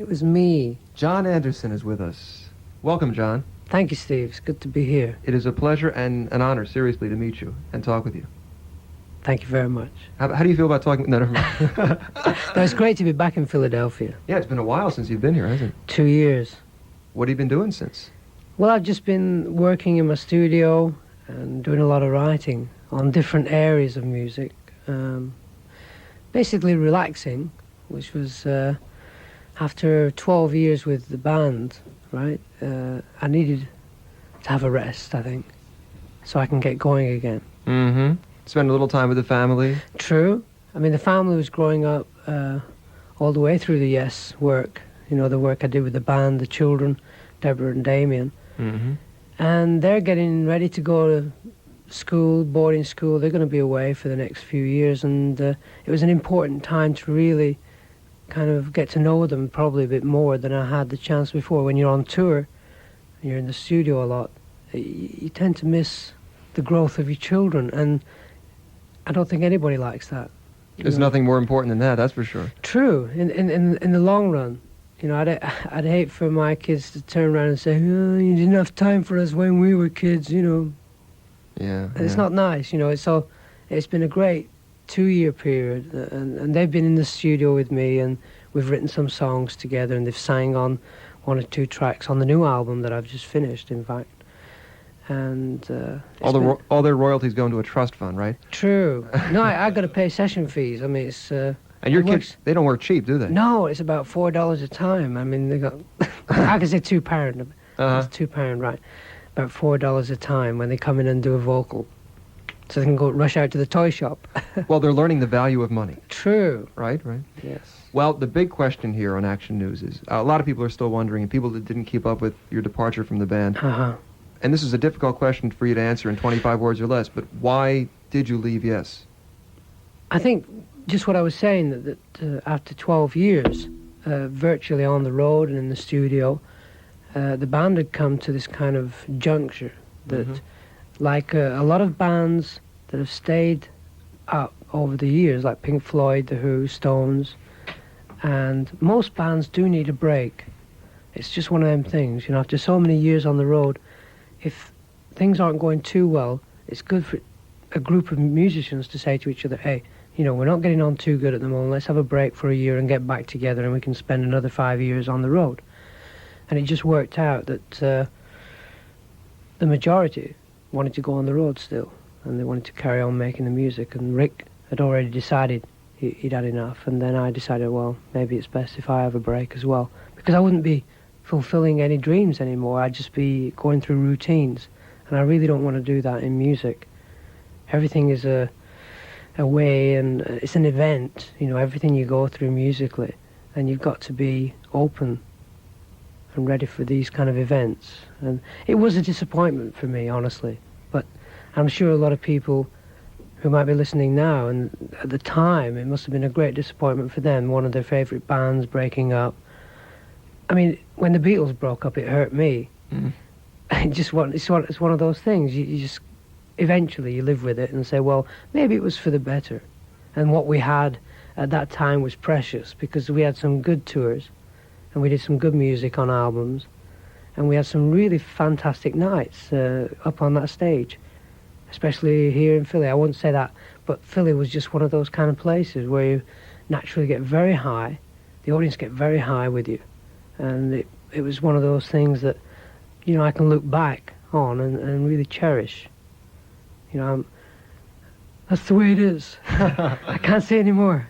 It was me. John Anderson is with us. Welcome, John. Thank you, Steve. It's good to be here. It is a pleasure and an honor, seriously, to meet you and talk with you. Thank you very much. How do you feel about talking? No, never mind. No, it's great to be back in Philadelphia. Yeah, it's been a while since you've been here, hasn't it? 2 years. What have you been doing since? Well, I've just been working in my studio and doing a lot of writing on different areas of music. Basically relaxing, which was after 12 years with the band, right? I needed to have a rest, I think, so I can get going again. Mm-hmm. Spend a little time with the family. True. I mean, the family was growing up all the way through the Yes work. You know, the work I did with the band, the children, Deborah and Damien. Mm-hmm. And they're getting ready to go to school, boarding school. They're going to be away for the next few years. And it was an important time to really kind of get to know them probably a bit more than I had the chance before. When you're on tour, and you're in the studio a lot, you tend to miss the growth of your children. And I don't think anybody likes that. There's nothing more important than that, that's for sure. True. In the long run, you know, I'd hate for my kids to turn around and say, "Oh, you didn't have time for us when we were kids," you know. Yeah. And it's not nice, you know. So it's been a great 2-year period, and they've been in the studio with me, and we've written some songs together, and they've sang on 1 or 2 tracks on the new album that I've just finished, in fact. And all their royalties go into a trust fund, right? True. No, I got to pay session fees. I mean, it's and your kids, they don't work cheap, do they? No, it's about $4 a time. I mean, they got I can say £2. It's £2, right? About $4 a time when they come in and do a vocal, so they can go rush out to the toy shop. Well, they're learning the value of money. True. Right. Yes. Well, the big question here on Action News is a lot of people are still wondering, and people that didn't keep up with your departure from the band. And this is a difficult question for you to answer in 25 words or less, but why did you leave Yes? I think just what I was saying, that after 12 years, virtually on the road and in the studio, the band had come to this kind of juncture that, like a lot of bands that have stayed up over the years, like Pink Floyd, The Who, Stones, and most bands do need a break. It's just one of them things, you know, after so many years on the road, if things aren't going too well, it's good for a group of musicians to say to each other, "Hey, you know, we're not getting on too good at the moment. Let's have a break for a year and get back together, and we can spend another 5 years on the road." And it just worked out that the majority wanted to go on the road still, and they wanted to carry on making the music. And Rick had already decided he'd had enough, and then I decided, well, maybe it's best if I have a break as well, because I wouldn't be fulfilling any dreams anymore. I'd just be going through routines, and I really don't want to do that in music. Everything is a way, and it's an event, you know, everything you go through musically, and you've got to be open and ready for these kind of events. And it was a disappointment for me, honestly, but I'm sure a lot of people who might be listening now, and at the time it must have been a great disappointment for them, one of their favourite bands breaking up. I mean, when the Beatles broke up, it hurt me. It's one of those things. You just eventually you live with it and say, well, maybe it was for the better. And what we had at that time was precious, because we had some good tours, and we did some good music on albums, and we had some really fantastic nights up on that stage, especially here in Philly. I wouldn't say that, but Philly was just one of those kind of places where you naturally get very high, the audience get very high with you. And it was one of those things that, you know, I can look back on and really cherish. You know, that's the way it is. I can't say any more.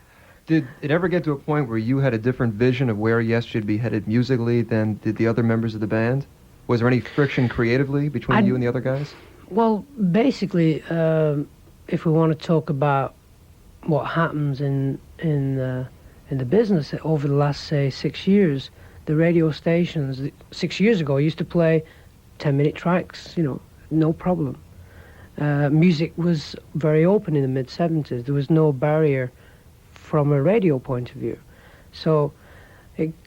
Did it ever get to a point where you had a different vision of where Yes should be headed musically than did the other members of the band? Was there any friction creatively between you and the other guys? Well, basically, if we want to talk about what happens in the business over the last, say, 6 years, the radio stations 6 years ago used to play 10-minute tracks, you know, no problem. Music was very open in the mid-70s. There was no barrier from a radio point of view. So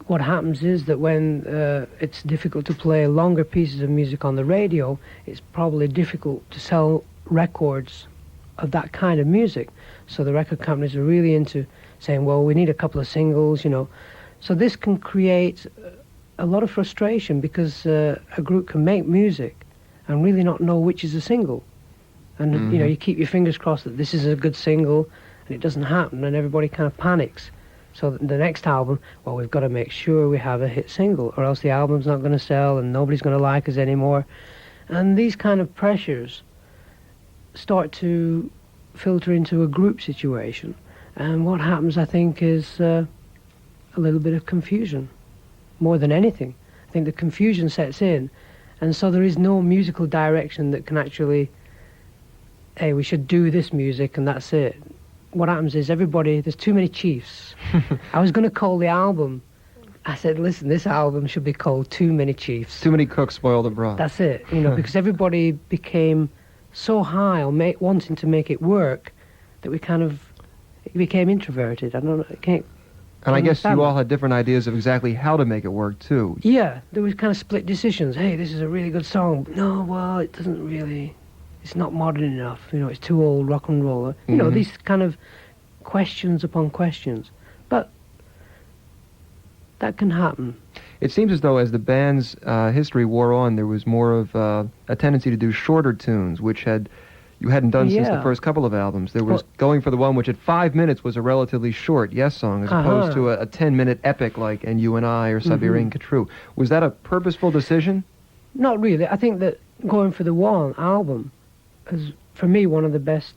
what happens is that when it's difficult to play longer pieces of music on the radio, it's probably difficult to sell records of that kind of music. So the record companies are really into saying, well, we need a couple of singles, you know. So this can create a lot of frustration because a group can make music and really not know which is a single. And, you keep your fingers crossed that this is a good single, and it doesn't happen, and everybody kind of panics. So the next album, well, we've got to make sure we have a hit single, or else the album's not going to sell and nobody's going to like us anymore. And these kind of pressures start to filter into a group situation. And what happens, I think, is a little bit of confusion, more than anything. I think the confusion sets in, and so there is no musical direction that can actually, hey, we should do this music and that's it. What happens is there's too many chiefs. I was going to call the album, I said, listen, this album should be called Too Many Chiefs. Too many cooks spoil the broth. That's it, because everybody became so high on wanting to make it work that we kind of became introverted. I don't know, I can't. And I guess you all had different ideas of exactly how to make it work, too. Yeah, there was kind of split decisions. Hey, this is a really good song. No, well, it doesn't really... It's not modern enough, it's too old rock and roll. These kind of questions upon questions. But that can happen. It seems as though as the band's history wore on, there was more of a tendency to do shorter tunes, which you hadn't done since the first couple of albums. There was going for the one which at 5 minutes was a relatively short Yes song, as opposed to a 10-minute epic like And You and I or Sabirin Katru. Was that a purposeful decision? Not really. I think that going for the one album is, for me, one of the best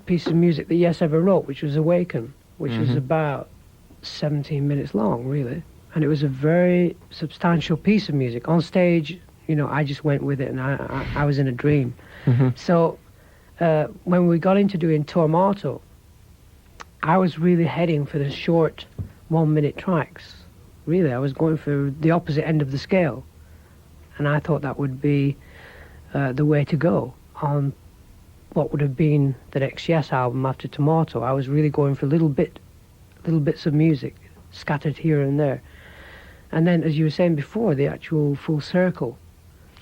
pieces of music that Yes ever wrote, which was Awaken, which was about 17 minutes long, really. And it was a very substantial piece of music. On stage, I just went with it, and I was in a dream. So when we got into doing Tormato, I was really heading for the short 1-minute tracks. Really, I was going for the opposite end of the scale. And I thought that would be the way to go on what would have been the next Yes album after Tomato. I was really going for little bits of music scattered here and there. And then, as you were saying before, the actual full circle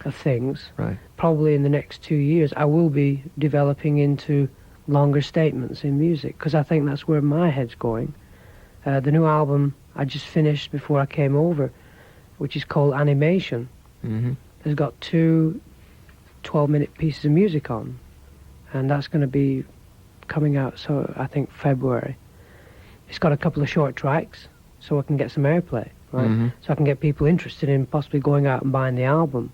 of things, right. Probably in the next 2 years, I will be developing into longer statements in music, because I think that's where my head's going. The new album I just finished before I came over, which is called Animation, has got 2 12-minute pieces of music on, and that's going to be coming out, so I think February. It's got a couple of short tracks, so I can get some airplay, right? So I can get people interested in possibly going out and buying the album.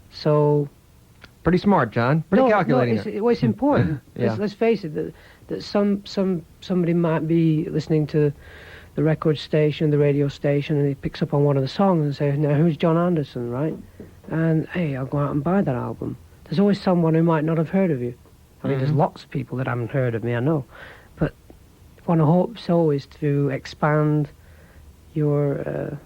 So... Pretty smart, John. Pretty calculating. It's important. Yeah. Let's face it, that somebody might be listening to the record station, the radio station, and he picks up on one of the songs and says, now, who's John Anderson, right? And, hey, I'll go out and buy that album. There's always someone who might not have heard of you. I mean, there's lots of people that haven't heard of me, I know. But one hopes always to expand your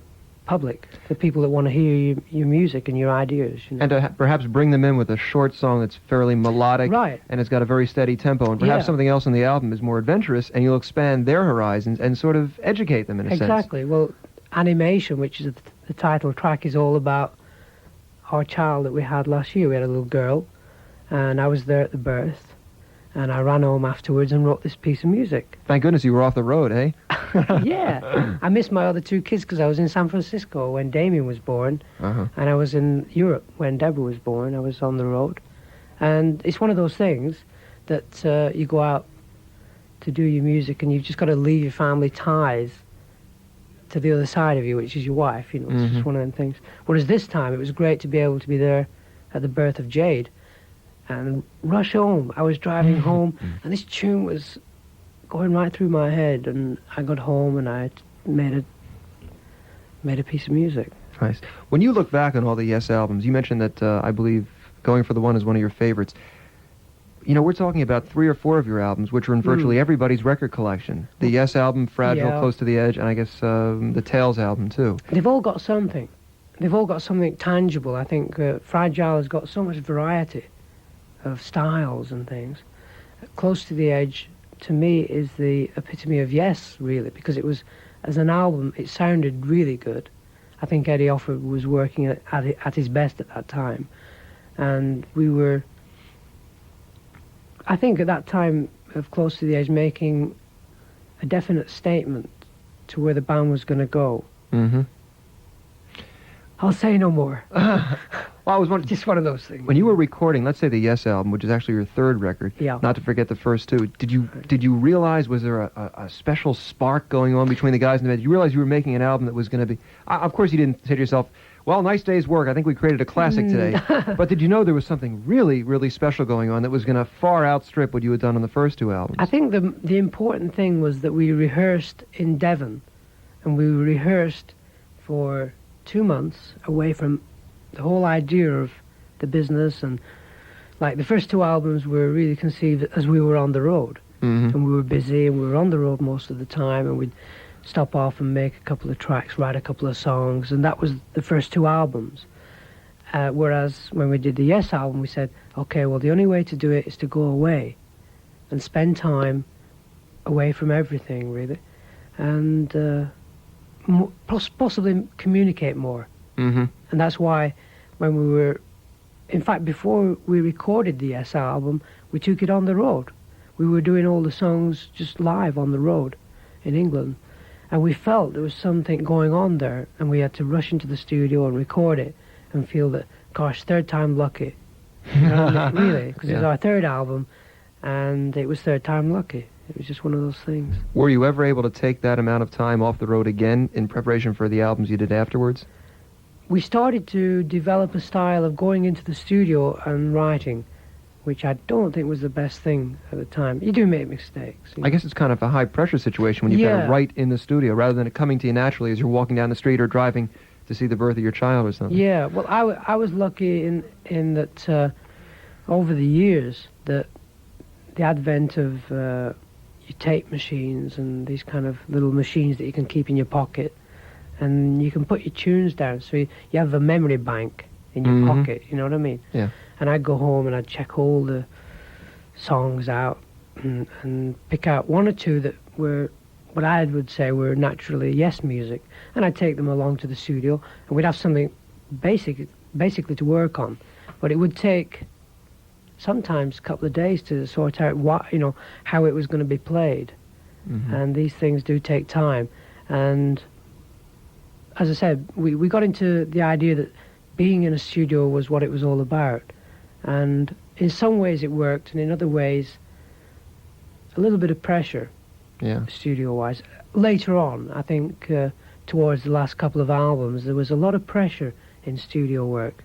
public, the people that want to hear your music and your ideas. And to perhaps bring them in with a short song that's fairly melodic, right. And it's got a very steady tempo, and perhaps something else on the album is more adventurous, and you'll expand their horizons and sort of educate them in a sense. Exactly. Well, Animation, which is the title track, is all about our child that we had last year. We had a little girl, and I was there at the birth, and I ran home afterwards and wrote this piece of music. Thank goodness you were off the road, eh? Yeah. I missed my other 2 kids because I was in San Francisco when Damien was born, and I was in Europe when Deborah was born. I was on the road. And it's one of those things that you go out to do your music, and you've just got to leave your family ties to the other side of you, which is your wife. It's just one of them things. Whereas this time, it was great to be able to be there at the birth of Jade and rush home. I was driving home, and this tune was going right through my head, and I got home and I made a piece of music. Nice. When you look back on all the Yes albums, you mentioned that I believe Going for the One is one of your favorites. We're talking about 3 or 4 of your albums, which are in virtually everybody's record collection. The Yes album, Fragile, Close to the Edge, and I guess the Tales album, too. They've all got something. They've all got something tangible. I think Fragile has got so much variety of styles and things. Close to the Edge, to me, is the epitome of Yes, really, because it was, as an album, it sounded really good. I think Eddie Offer was working at his best at that time. And we were, I think at that time of Close to the Edge, making a definite statement to where the band was going to go. Mm-hmm. I'll say no more. Well, I was wondering, Just one of those things. when you were recording, let's say the Yes album, which is actually your third record, Yeah. not to forget the first two, did you realize, was there a special spark going on between the guys in the band? Did you realize you were making an album that was going to be... of course you didn't say to yourself, well, nice day's work, I think we created a classic today. But did you know there was something really, really special going on that was going to far outstrip what you had done on the first two albums? I think the important thing was that we rehearsed in Devon, and we rehearsed for 2 months away from the whole idea of the business, and like the first two albums were really conceived as we were on the road. Mm-hmm. And we were busy and we were on the road most of the time, and we'd stop off and make a couple of tracks, write a couple of songs, and that was the first two albums. Whereas when we did the Yes album, we said, okay, well, the only way to do it is to go away and spend time away from everything, really, and possibly communicate more. Mm-hmm. And that's why when we were, in fact, before we recorded the Yes album, we took it on the road. We were doing all the songs just live on the road in England. And we felt there was something going on there, and we had to rush into the studio and record it and feel that, gosh, third time lucky. You know, really, because it was Yeah. our third album, and it was third time lucky. It was just one of those things. Were you ever able to take that amount of time off the road again in preparation for the albums you did afterwards? We started to develop a style of going into the studio and writing, which I don't think was the best thing at the time. You do make mistakes. I guess it's kind of a high-pressure situation when you've got to Yeah. write in the studio rather than it coming to you naturally as you're walking down the street or driving to see the birth of your child or something. Yeah, well, I was lucky in that over the years that the advent of your tape machines and these kind of little machines that you can keep in your pocket, and you can put your tunes down, so you have a memory bank in your Mhm. pocket, you know what I mean? Yeah. And I'd go home and I'd check all the songs out and pick out one or two that were what I would say were naturally Yes music, and I'd take them along to the studio, and we'd have something basically to work on. But it would take sometimes a couple of days to sort out how it was going to be played. Mhm. And these things do take time. And as I said, we got into the idea that being in a studio was what it was all about. And in some ways it worked, and in other ways a little bit of pressure, Yeah. studio-wise. Later on, I think towards the last couple of albums, there was a lot of pressure in studio work.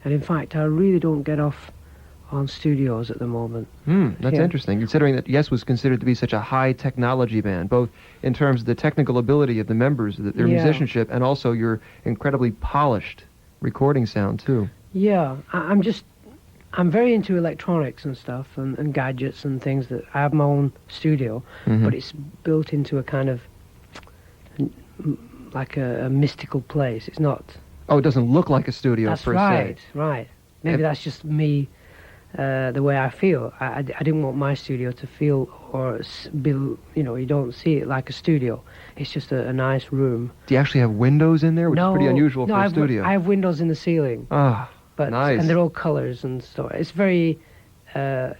And in fact, I really don't get off on studios at the moment. That's Yeah. interesting, considering that Yes was considered to be such a high-technology band, both in terms of the technical ability of the members, their Yeah. musicianship, and also your incredibly polished recording sound, too. Yeah, I'm very into electronics and stuff and gadgets and things. That I have my own studio, Mhm. but it's built into a kind of like a mystical place. It's not. Oh, it doesn't look like a studio, That's per right, se. right. Maybe If- that's just me, the way I feel. I didn't want my studio to feel or be, you don't see it like a studio. It's just a nice room. Do you actually have windows in there, which no, is pretty unusual no, for I a have, studio? I have windows in the ceiling. Ah, But nice. and they're all colours and stuff. It's very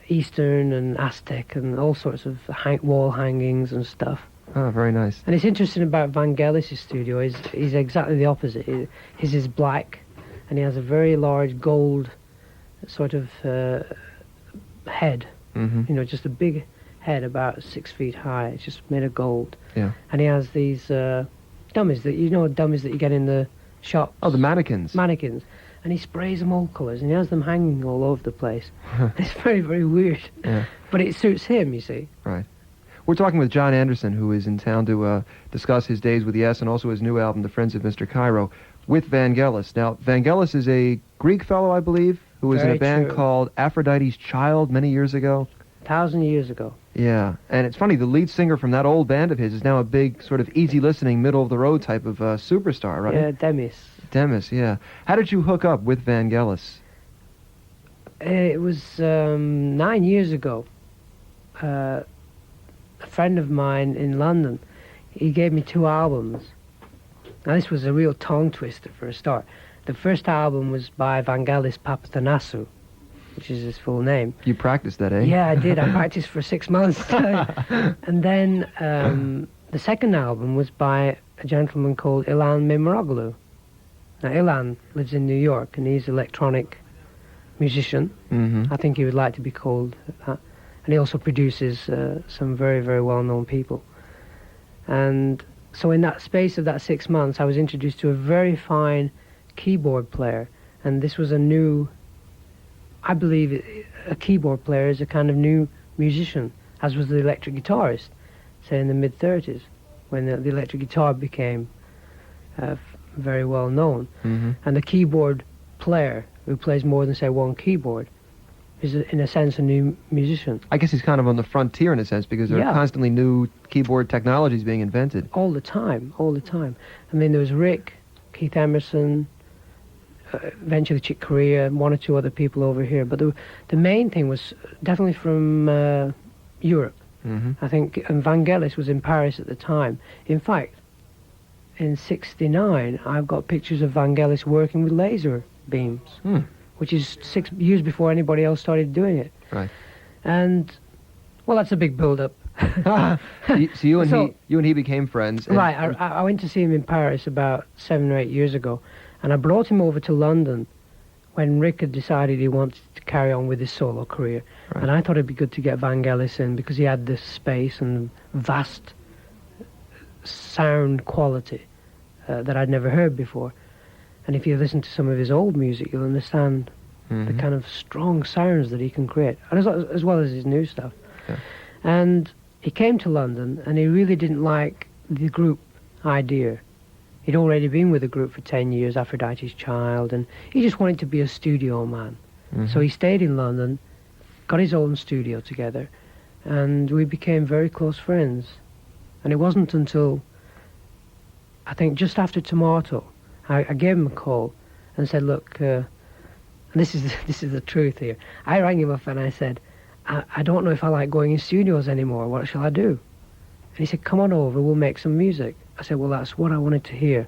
Eastern and Aztec and all sorts of wall hangings and stuff. Ah, very nice. And it's interesting about Vangelis' studio is he's exactly the opposite. His is black, and he has a very large gold sort of head. Mm-hmm. Just a big head about 6 feet high. It's just made of gold. Yeah. And he has these dummies that you get in the shop. Oh, the mannequins. Mannequins. And he sprays them all colours, and he has them hanging all over the place. It's very, very weird. Yeah. But it suits him, you see. Right. We're talking with John Anderson, who is in town to discuss his days with Yes and also his new album, The Friends of Mr. Cairo, with Vangelis. Now, Vangelis is a Greek fellow, I believe, who was in a Very band true. called Aphrodite's Child many years ago. 1,000 years ago. Yeah, and it's funny, the lead singer from that old band of his is now a big, sort of easy-listening, middle-of-the-road type of superstar, right? Yeah, Demis. Demis, yeah. How did you hook up with Vangelis? It was 9 years ago. A friend of mine in London, he gave me 2 albums. Now this was a real tongue twister for a start. The first album was by Vangelis Papathanassou, which is his full name. You practiced that, eh? Yeah, I did. I practiced for 6 months. And then The second album was by a gentleman called Ilan Mimroglu. Now, Ilan lives in New York, and he's an electronic musician. Mm-hmm. I think he would like to be called that. And he also produces some very, very well-known people. And so in that space of that 6 months, I was introduced to a very fine keyboard player. And this was a new, I believe a keyboard player is a kind of new musician, as was the electric guitarist, say in the mid-30s, when the electric guitar became very well known. Mm-hmm. And the keyboard player, who plays more than, say, one keyboard, is, in a sense, a new musician. I guess he's kind of on the frontier in a sense, because there are constantly new keyboard technologies being invented. All the time, all the time. I mean, there was Rick, Keith Emerson, eventually Chick Corea, and one or two other people over here. But the main thing was definitely from Europe. Mm-hmm. I think Vangelis was in Paris at the time. In fact, in '69, I've got pictures of Vangelis working with laser beams, which is 6 years before anybody else started doing it. Right. And, well, that's a big build-up. So you and he became friends. And, right. I went to see him in Paris about 7 or 8 years ago, and I brought him over to London when Rick had decided he wanted to carry on with his solo career. Right. And I thought it'd be good to get Vangelis in because he had this space and vast sound quality that I'd never heard before. And if you listen to some of his old music, you'll understand the kind of strong sounds that he can create, as well as his new stuff. Yeah. And he came to London, and he really didn't like the group idea. He'd already been with the group for 10 years, Aphrodite's Child, and he just wanted to be a studio man. Mm-hmm. So he stayed in London, got his own studio together, and we became very close friends. And it wasn't until, I think, just after Tomato, I gave him a call and said, look, and this is the truth here. I rang him up and I said, I don't know if I like going in studios anymore. What shall I do? And he said, come on over, we'll make some music. I said, well, that's what I wanted to hear,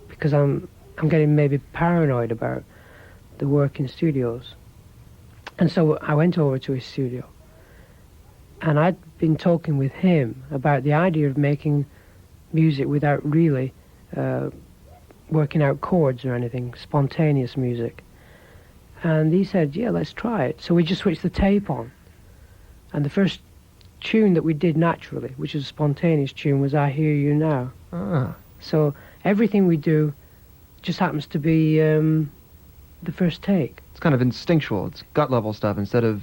because I'm getting maybe paranoid about the work in studios. And so I went over to his studio, and I'd been talking with him about the idea of making music without really working out chords or anything, spontaneous music. And he said, yeah, let's try it. So we just switched the tape on. And the first tune that we did naturally, which is a spontaneous tune, was I Hear You Now. Ah. So everything we do just happens to be the first take. It's kind of instinctual. It's gut-level stuff instead of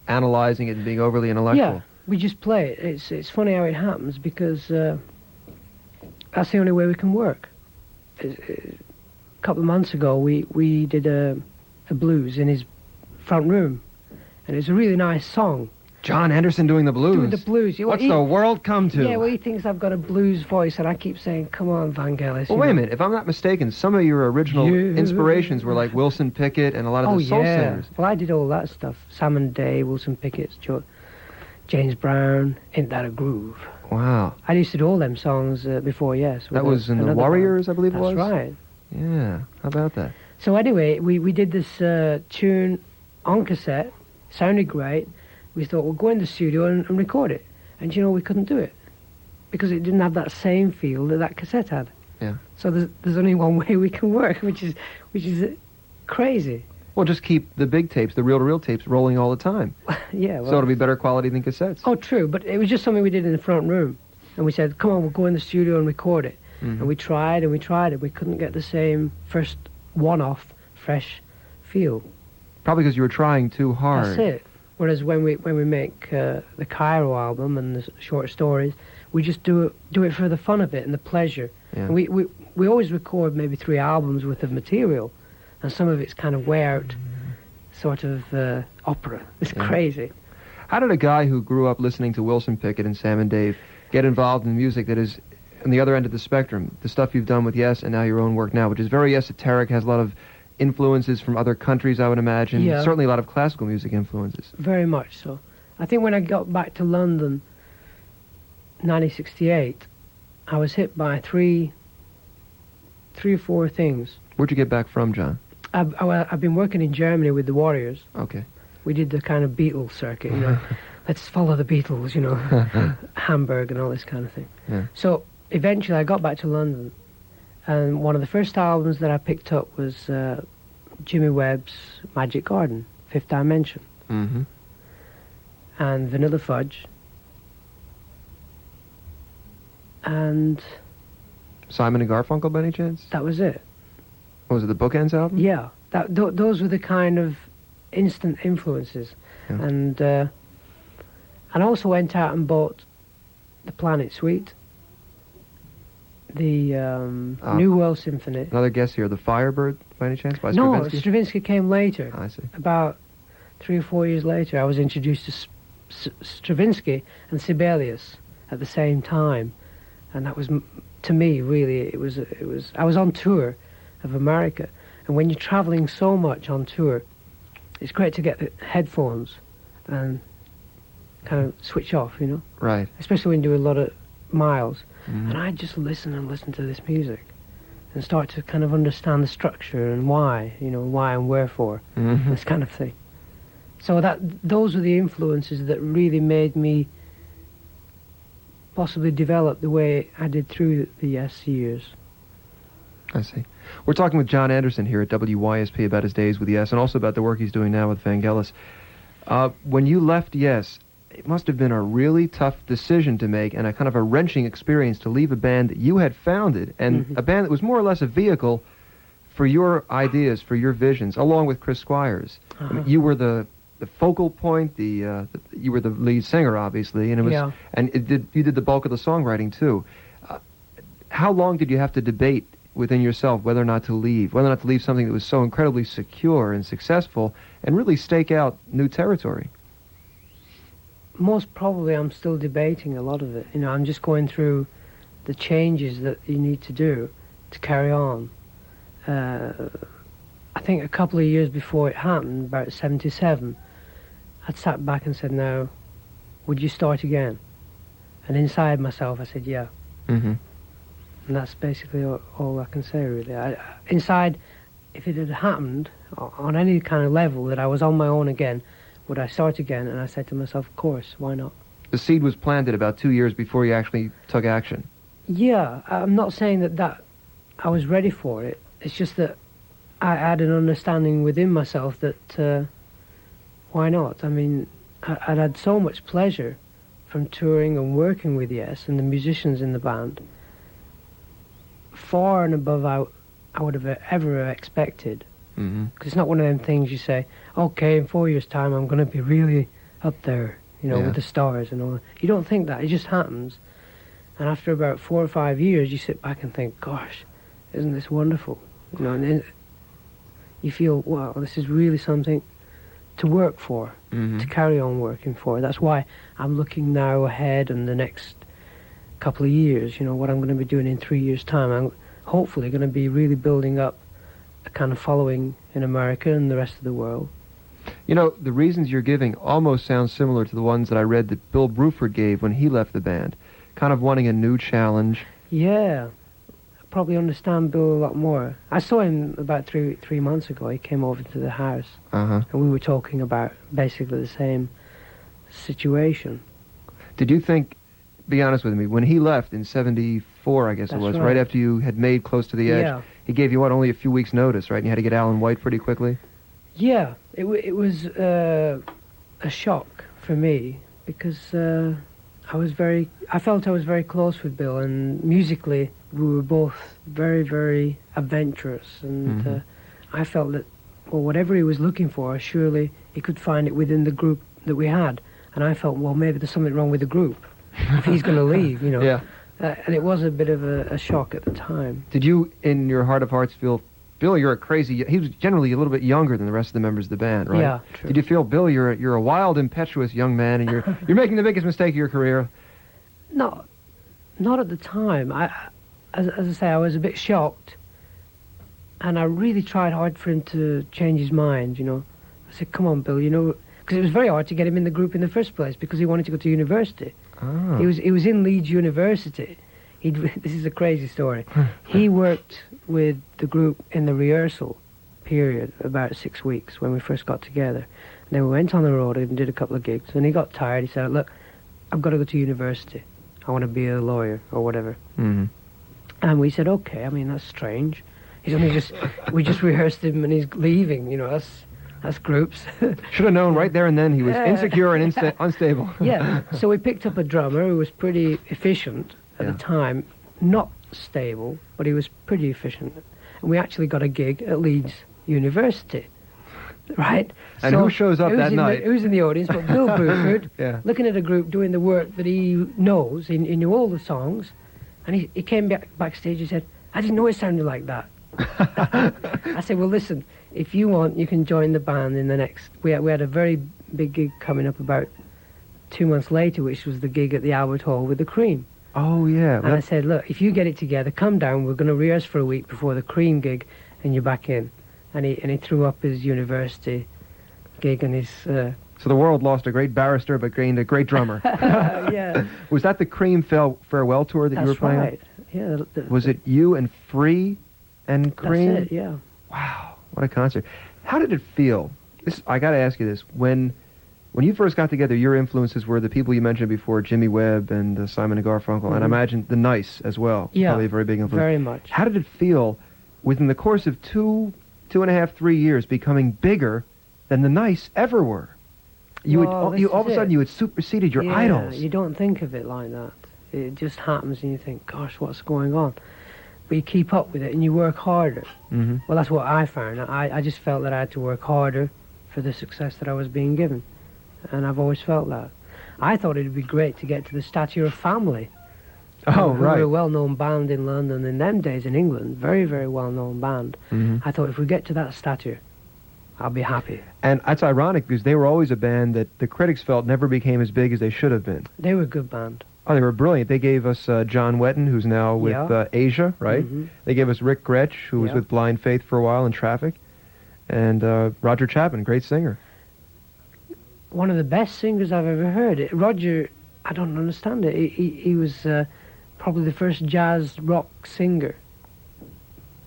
analyzing it and being overly intellectual. Yeah, we just play it. It's funny how it happens, because that's the only way we can work. A couple of months ago, we did a blues in his front room, and it's a really nice song. John Anderson doing the blues. Doing the blues. What's the world come to? Yeah, well, he thinks I've got a blues voice, and I keep saying, come on, Vangelis. Well, wait a minute. If I'm not mistaken, some of your original inspirations were like Wilson Pickett and a lot of the soul singers. Well, I did all that stuff. Sam and Dave, Wilson Pickett, James Brown, Ain't That a Groove. Wow. I used to do all them songs before, yes. That was in the Warriors, I believe it was? That's right. Yeah, how about that? So anyway, we did this tune on cassette, sounded great. We thought, we'll go in the studio and record it. And we couldn't do it, because it didn't have that same feel that cassette had. Yeah. So there's only one way we can work, which is crazy. Well, just keep the big tapes, the reel-to-reel tapes, rolling all the time. Yeah. Well, so it'll be better quality than cassettes. Oh, true. But it was just something we did in the front room. And we said, come on, we'll go in the studio and record it. And we tried and we tried it. We couldn't get the same first one-off, fresh feel. Probably because you were trying too hard. That's it. Whereas when we make the Cairo album and the short stories, we just do it for the fun of it and the pleasure. Yeah. And we always record maybe 3 albums worth of material, and some of it's kind of way out, sort of opera. It's crazy. How did a guy who grew up listening to Wilson Pickett and Sam and Dave get involved in music that is on the other end of the spectrum? The stuff you've done with Yes and now your own work now, which is very esoteric, has a lot of influences from other countries, I would imagine. Yeah. Certainly a lot of classical music influences. Very much so. I think when I got back to London, 1968, I was hit by three or four things. Where'd you get back from, John? I've been working in Germany with the Warriors. Okay. We did the kind of Beatles circuit, let's follow the Beatles, you know, Hamburg and all this kind of thing. Yeah. So eventually I got back to London, and one of the first albums that I picked up was Jimmy Webb's Magic Garden, Fifth Dimension, Mm-hmm. and Vanilla Fudge, and Simon and Garfunkel, by any chance? that was it. What was it, the Bookends album? Yeah, those were the kind of instant influences. Yeah. And I also went out and bought the Planet Suite, the New World Symphony. Another guess here, the Firebird, by any chance, by No, Stravinsky? Stravinsky came later. I see. About 3 or 4 years later, I was introduced to Stravinsky and Sibelius at the same time, and that was, to me, really, it was. I was on tour of America, and when you're traveling so much on tour, it's great to get the headphones and kind of switch off, you know, Right. especially when you do a lot of miles. Mhm. And I just listen and listen to this music and start to kind of understand the structure and why, you know, why and wherefore, Mhm. this kind of thing. So those were the influences that really made me possibly develop the way I did through the Yes years. I see. We're talking with John Anderson here at WYSP about his days with Yes, and also about the work he's doing now with Vangelis. When you left Yes, it must have been a really tough decision to make and a kind of a wrenching experience to leave a band that you had founded, and Mhm. a band that was more or less a vehicle for your ideas, for your visions, along with Chris Squires. I mean, Uh-huh. you were the focal point, you were the lead singer, obviously, and it was, Yeah. and you did the bulk of the songwriting too. How long did you have to debate within yourself whether or not to leave something that was so incredibly secure and successful, and really stake out new territory? Most probably I'm still debating a lot of it. You know, I'm just going through the changes that you need to do to carry on. I think a couple of years before it happened, about 77, I'd sat back and said, now, would you start again? And inside myself I said, yeah. Mm-hmm. And that's basically all I can say, really. Inside, if it had happened on any kind of level that I was on my own again, would I start again? And I said to myself, of course, why not? The seed was planted about 2 years before you actually took action. Yeah, I'm not saying that I was ready for it. It's just that I had an understanding within myself that why not? I mean, I'd had so much pleasure from touring and working with Yes and the musicians in the band, far and above I would have ever expected. Mm-hmm. Because it's not one of them things you say, okay, in 4 years' time I'm going to be really up there, you know, Yeah. with the stars and all that. You don't think that. It just happens. And after about 4 or 5 years, you sit back and think, gosh, isn't this wonderful? You know, and then you feel, wow, this is really something to work for, Mm-hmm. to carry on working for. That's why I'm looking now ahead in the next couple of years, you know, what I'm going to be doing in 3 years' time. I'm hopefully going to be really building up a kind of following in America and the rest of the world. You know, the reasons you're giving almost sound similar to the ones that I read that Bill Bruford gave when he left the band, kind of wanting a new challenge. Yeah, I probably understand Bill a lot more. I saw him about three months ago. He came over to the house, Uh-huh. and we were talking about basically the same situation. Did you think, be honest with me, when he left in 74, I guess That's it was, right. right after you had made Close to the Edge, Yeah. he gave you, what, only a few weeks' notice, right? And you had to get Alan White pretty quickly? Yeah, it was a shock for me because I felt I was very close with Bill, and musically we were both very, very adventurous, and Mhm. I felt that, well, whatever he was looking for, surely he could find it within the group that we had, and I felt, well, maybe there's something wrong with the group if he's going to leave, you know. Yeah. And it was a bit of a shock at the time. Did you, in your heart of hearts, feel, Bill, you're a crazy... He was generally a little bit younger than the rest of the members of the band, right? Yeah, true. Did you feel, Bill, you're a wild, impetuous young man, and you're making the biggest mistake of your career? No, not at the time. As I say, I was a bit shocked, and I really tried hard for him to change his mind, you know. I said, come on, Bill, you know, because it was very hard to get him in the group in the first place because he wanted to go to university. Oh. He was in Leeds University. This is a crazy story. He worked with the group in the rehearsal period, about 6 weeks when we first got together. Then we went on the road and did a couple of gigs, and he got tired. He said, look, I've got to go to university. I want to be a lawyer or whatever. Mm-hmm. And we said, okay. I mean, that's strange. He's only just, we just rehearsed him and he's leaving, you know, that's groups. Should have known right there and then he was insecure and unstable. Yeah, so we picked up a drummer who was pretty efficient at the time, not stable, but he was pretty efficient. And we actually got a gig at Leeds University, right? And so who shows up that night? Who's in the audience? But Bill Bruford, yeah. looking at a group doing the work that he knows, he knew all the songs, and he came backstage and said, I didn't know it sounded like that. I said, well, listen, if you want, you can join the band in the next... We had a very big gig coming up about 2 months later, which was the gig at the Albert Hall with the Cream. Oh, yeah. And I said, look, if you get it together, come down, we're going to rehearse for a week before the Cream gig, and you're back in. And he threw up his university gig and his... So the world lost a great barrister, but gained a great drummer. Yeah. Was that the Cream farewell tour that you were playing? That's right. Yeah. Was it you and Free and Cream? That's it, yeah. Wow, what a concert. How did it feel? I got to ask you this. When you first got together, your influences were the people you mentioned before, Jimmy Webb and Simon and Garfunkel, and I imagine the Nice as well. Yeah, probably a very big influence. Very much. How did it feel within the course of 2.5, 3 years becoming bigger than the Nice ever were? You all of a sudden you had superseded your idols. You don't think of it like that. It just happens and you think, gosh, what's going on? But you keep up with it and you work harder. Mm-hmm. Well, that's what I found. I just felt that I had to work harder for the success that I was being given. And I've always felt that. I thought it would be great to get to the Statue of Family. Oh, who right. were a well-known band in London in them days in England. Very, very well-known band. Mm-hmm. I thought if we get to that statue, I'll be happy. And that's ironic because they were always a band that the critics felt never became as big as they should have been. They were a good band. Oh, they were brilliant. They gave us John Wetton, who's now with Asia, right? Mm-hmm. They gave us Rick Gretsch, who was with Blind Faith for a while in Traffic. And Roger Chapman, great singer. One of the best singers I've ever heard. Roger, I don't understand it. He was probably the first jazz rock singer.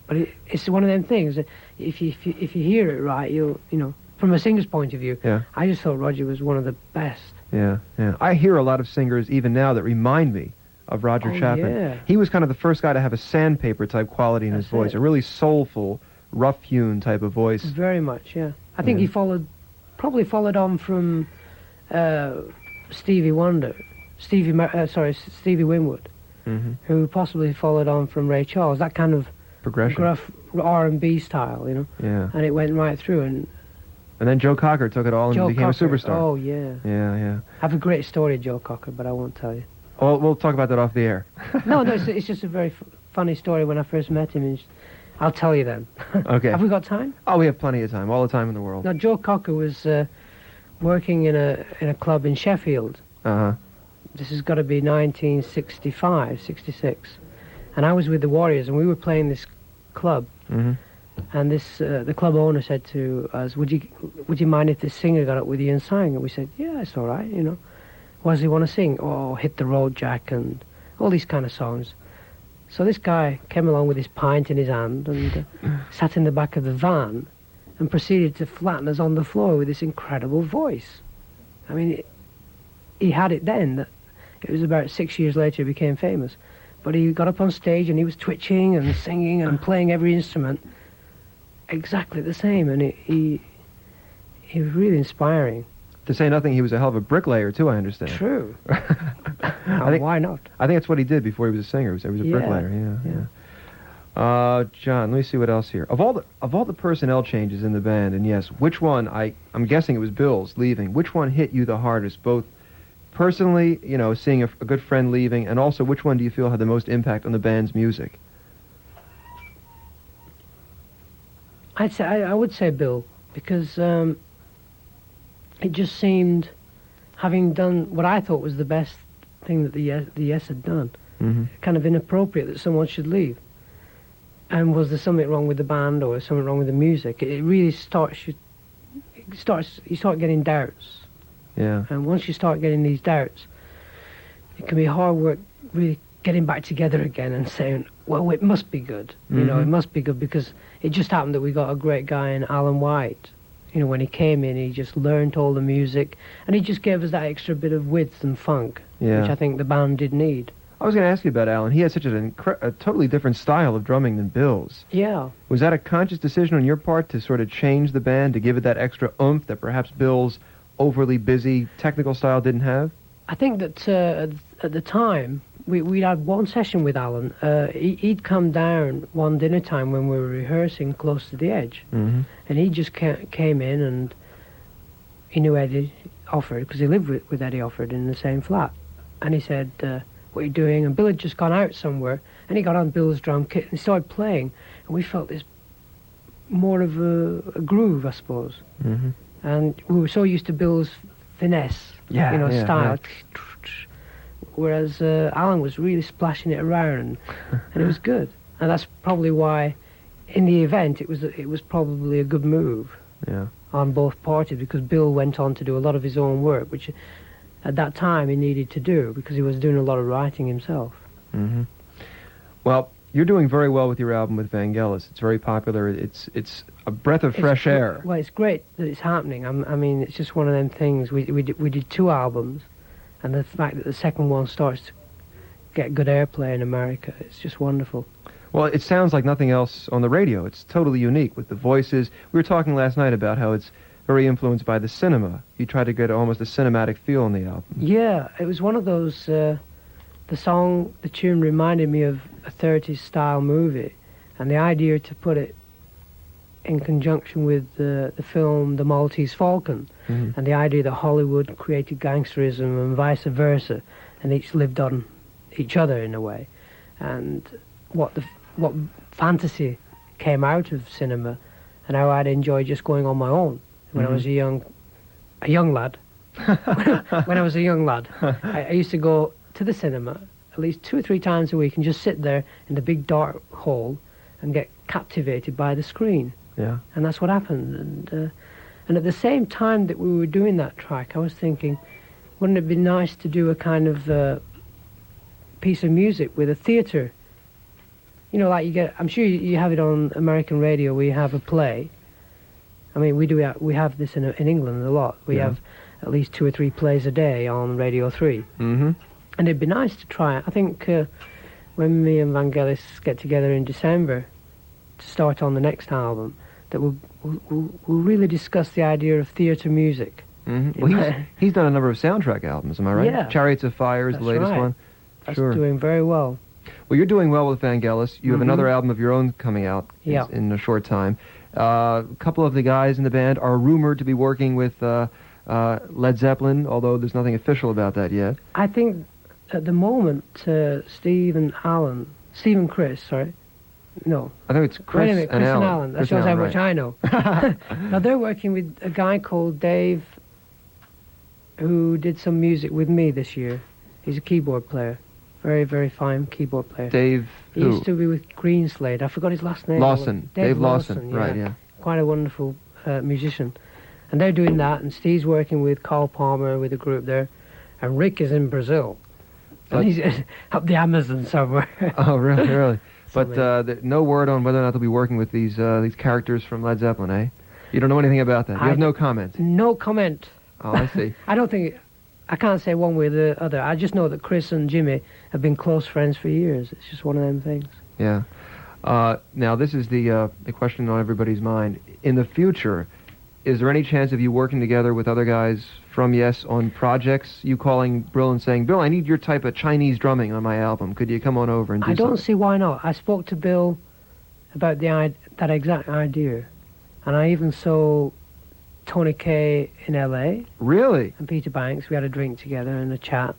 But it's one of them things that if you hear it right, you know, from a singer's point of view, I just thought Roger was one of the best. Yeah, yeah. I hear a lot of singers even now that remind me of Roger Chapman. Yeah. He was kind of the first guy to have a sandpaper type quality in his voice, a really soulful, rough-hewn type of voice. Very much, yeah. I think he probably followed on from Stevie Wonder, Stevie Winwood, who possibly followed on from Ray Charles. That kind of progression, gruff R&B style, you know. Yeah. And it went right through, and then Joe Cocker took it all and became a superstar. Oh yeah. Yeah, yeah. I have a great story of Joe Cocker, but I won't tell you. Oh, we'll talk about that off the air. No, it's just a very funny story when I first met him. And I'll tell you then. Okay. Have we got time? Oh, we have plenty of time. All the time in the world. No, Joe Cocker was working in a club in Sheffield. Uh-huh. This has got to be 1965, 66. And I was with the Warriors, and we were playing this club. Mm-hmm. And the club owner said to us, would you mind if this singer got up with you and sang? And we said, yeah, it's all right, you know. What does he want to sing? Oh, Hit the Road Jack and all these kind of songs. So this guy came along with his pint in his hand and sat in the back of the van and proceeded to flatten us on the floor with this incredible voice. I mean, he had it then. That it was about 6 years later he became famous. But he got up on stage and he was twitching and singing and playing every instrument exactly the same. And he was really inspiring. To say nothing, he was a hell of a bricklayer, too, I understand. True. Why not? I think that's what he did before he was a singer. He was a bricklayer, yeah. John, let me see what else here. Of all the personnel changes in the band, and yes, which one, I'm guessing it was Bill's leaving, which one hit you the hardest, both personally, you know, seeing a good friend leaving, and also which one do you feel had the most impact on the band's music? I would say Bill, because it just seemed, having done what I thought was the best thing that the Yes had done, kind of inappropriate that someone should leave. And was there something wrong with the band or something wrong with the music? It really you start getting doubts. Yeah. And once you start getting these doubts, it can be hard work really getting back together again and saying, well, it must be good. You know, it must be good, because it just happened that we got a great guy in Alan White, You know, when he came in, he just learned all the music, and he just gave us that extra bit of width and funk, which I think the band did need. I was going to ask you about Alan. He has such a totally different style of drumming than Bill's. Yeah. Was that a conscious decision on your part to sort of change the band, to give it that extra oomph that perhaps Bill's overly busy technical style didn't have? I think that at the time, we had one session with Alan. He'd come down one dinner time when we were rehearsing close to the edge. Mm-hmm. And he just came in, and he knew Eddie Offord, because he lived with Eddie Offord in the same flat. And he said, what are you doing? And Bill had just gone out somewhere, and he got on Bill's drum kit and started playing. And we felt this more of a groove, I suppose. Mm-hmm. And we were so used to Bill's finesse, style. Yeah. Whereas Alan was really splashing it around, and it was good. And that's probably why, in the event, it was probably a good move on both parties, because Bill went on to do a lot of his own work, which at that time he needed to do because he was doing a lot of writing himself. Mm-hmm. Well, you're doing very well with your album with Vangelis. It's very popular. It's a breath of fresh air. Well, it's great that it's happening. I mean, it's just one of them things. We did 2 albums, and the fact that the second one starts to get good airplay in America, it's just wonderful. Well, it sounds like nothing else on the radio. It's totally unique with the voices. We were talking last night about how it's very influenced by the cinema. You try to get almost a cinematic feel in the album. Yeah, it was one of those... the tune reminded me of a 30s style movie, and the idea to put it in conjunction with the film The Maltese Falcon, and the idea that Hollywood created gangsterism and vice versa, and each lived on each other in a way, and what fantasy came out of cinema, and how I'd enjoy just going on my own when I was a young lad. When I was a young lad, I used to go to the cinema at least 2 or 3 times a week and just sit there in the big dark hall and get captivated by the screen. Yeah. And that's what happened. And at the same time that we were doing that track, I was thinking, wouldn't it be nice to do a kind of piece of music with a theatre? You know, like you get, I'm sure you have it on American radio where you have a play. I mean, we have this in England a lot. We have at least 2 or 3 plays a day on Radio 3. Mm-hmm. And it'd be nice to try it. I think when me and Vangelis get together in December to start on the next album, that we'll really discuss the idea of theatre music. Mm-hmm. Well, he's done a number of soundtrack albums, am I right? Yeah. Chariots of Fire is the latest one. That's doing very well. Well, you're doing well with Vangelis. You have another album of your own coming out in a short time. A couple of the guys in the band are rumored to be working with Led Zeppelin, although there's nothing official about that yet. I think at the moment, Steve and Chris, sorry. No. I think it's Chris, Wait a minute, Chris and Alan. That shows how much I know. Now, they're working with a guy called Dave, who did some music with me this year. He's a keyboard player. Very, very fine keyboard player. Dave He used to be with Greenslade. I forgot his last name. Lawson. Dave Lawson. Right, yeah. Quite a wonderful musician. And they're doing that, and Steve's working with Carl Palmer with a group there, and Rick is in Brazil. And he's up the Amazon somewhere. Oh, really, really? But no word on whether or not they'll be working with these characters from Led Zeppelin, eh? You don't know anything about that? You have no comment? No comment. Oh, I see. I can't say one way or the other. I just know that Chris and Jimmy have been close friends for years. It's just one of them things. Yeah. Now, this is the question on everybody's mind. In the future, is there any chance of you working together with other guys from Yes on projects? You calling Bill and saying, Bill, I need your type of Chinese drumming on my album. Could you come on over and do something? I don't see why not. I spoke to Bill about that exact idea. And I even saw Tony Kaye in L.A. Really? And Peter Banks. We had a drink together and a chat.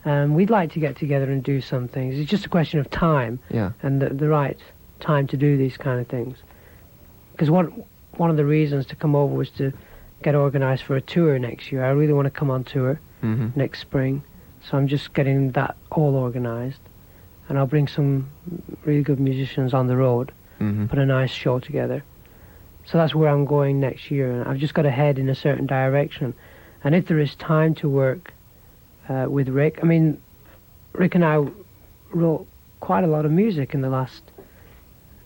And we'd like to get together and do some things. It's just a question of time. Yeah. And the right time to do these kind of things. Because one of the reasons to come over was to get organised for a tour next year. I really want to come on tour next spring. So I'm just getting that all organised. And I'll bring some really good musicians on the road, put a nice show together. So that's where I'm going next year. And I've just got to head in a certain direction. And if there is time to work with Rick, I mean, Rick and I wrote quite a lot of music in the last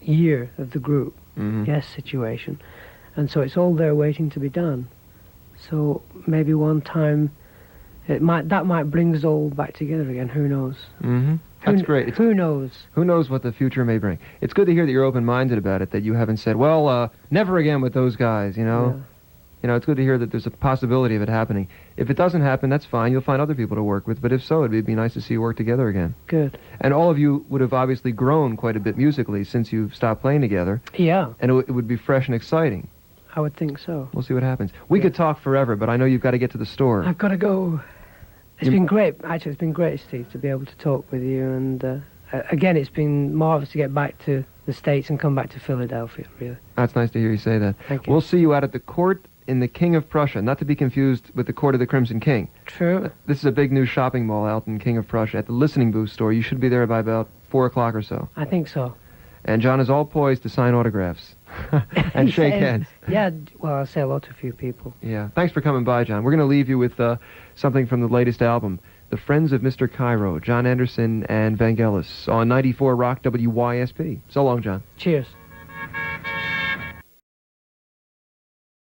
year of the group, Yes situation. And so it's all there waiting to be done. So maybe one time that might bring us all back together again. Who knows? Mm-hmm. That's great. Who knows? Who knows what the future may bring? It's good to hear that you're open-minded about it, that you haven't said, well, never again with those guys, you know? Yeah. You know, it's good to hear that there's a possibility of it happening. If it doesn't happen, that's fine. You'll find other people to work with. But if so, it'd be nice to see you work together again. Good. And all of you would have obviously grown quite a bit musically since you've stopped playing together. Yeah. And it would be fresh and exciting. I would think so. We'll see what happens. We could talk forever, but I know you've got to get to the store. I've got to go. It's been great. Actually, it's been great, Steve, to be able to talk with you. And again, it's been marvelous to get back to the States and come back to Philadelphia, really. That's nice to hear you say that. Thank you. We'll see you out at the court in the King of Prussia, not to be confused with the Court of the Crimson King. True. This is a big new shopping mall out in King of Prussia at the Listening Booth store. You should be there by about 4 o'clock or so. I think so. And John is all poised to sign autographs and shake hands. Yeah, well, I'll say hello to a few people. Yeah. Thanks for coming by, John. We're going to leave you with something from the latest album, The Friends of Mr. Cairo, John Anderson and Vangelis on 94 Rock WYSP. So long, John. Cheers.